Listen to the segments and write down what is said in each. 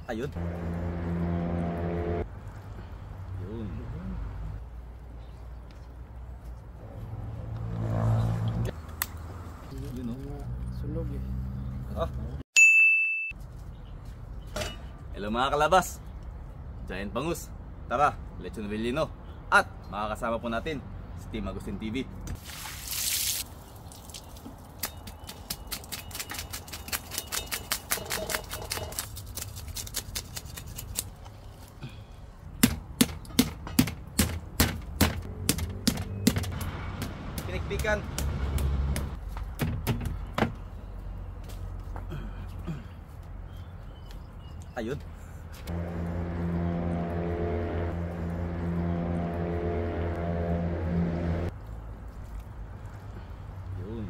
Ayun. Yun. Yun o. Sunog eh. Ah. Hello mga kalabas. Giant Bangus. Tara, Lechon Villino. At makakasama po natin si Team Agustin TV. Pinikpikan. Ayun. Yun.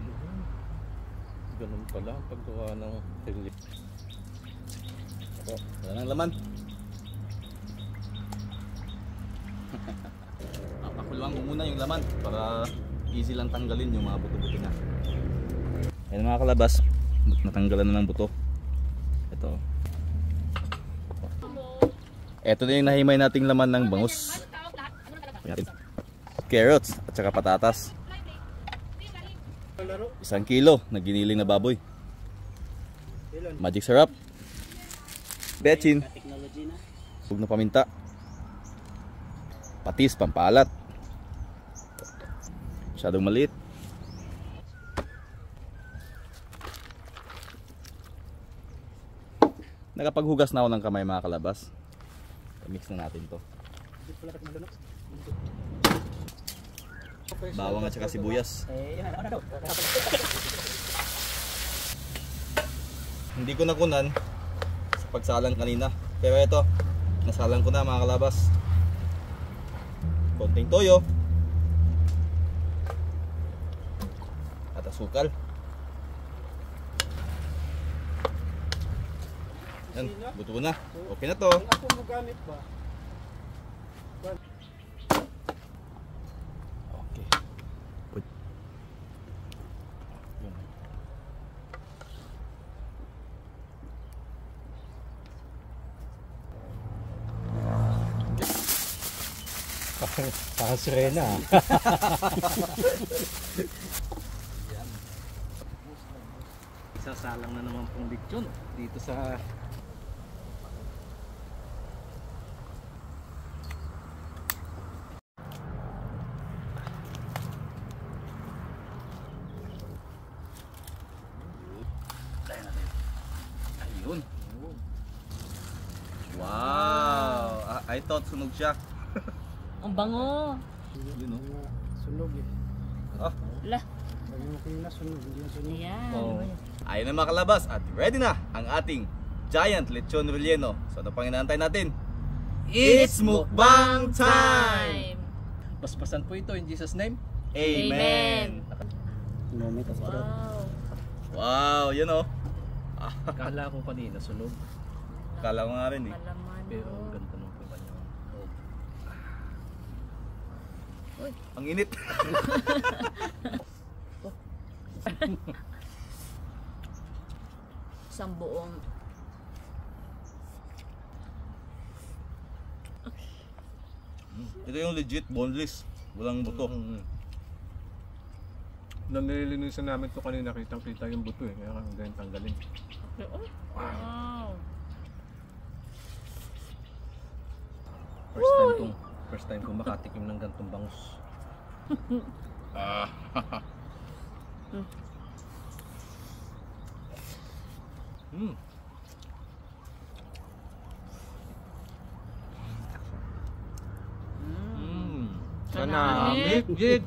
Ganun pala ang paggawa ng relief. Ako, wala nang laman. Pakuluan ko muna yung laman para easy lang tanggalin yung mga buto-buto na. Ayan mga kalabas, natanggalan na ng buto. Ito. Ito na yung nahimay nating laman ng bangus. Carrots at saka patatas. 1 kilo na giniling na baboy. Magic syrup. Bechin. Huwag na paminta. Patis, pampalat. Masyadong maliit. Nakapaghugas na ako ng kamay mga kalabas. I-mix na natin to. Bawang at saka sibuyas. Hindi ko nakunan sa pagsalang kanina. Pero ito, nasalang ko na mga kalabas. Konting toyo. At asukal. Yan, buto na. Okay na to. Ang ako magamit ba? Okay. Uy. Yun. Parang sirena. Sasalang na naman pong lechon dito sa Ayun. Wow! I thought sunog siya. Ang bango. Yun o. sunog eh. Ah. Lah. Sabi mo kanina sunog, hindi na sunog. Ayan. Oh. Ayun na mga kalabas at ready na ang ating giant lechon relleno. So ano pang inaantay natin? It's mukbang time! Paspasan po ito in Jesus name. Amen! Wow. Wow, yun o. Akala ko kanina sunog. Kala ko nga rin eh. Palaman. Pero Oh. ganito nung po kanya. Uy. Ang init. Isang buong. Ito yung legit boneless. Walang buto. Nang nililinisan namin ito kanina, kitang-kita yung buto eh. Kaya kang ganyan tanggalin. Okay. Oh. Wow. First time kong makatikim ng gantong bangus. Mm. Mm. Mm. Sanamit. Jid!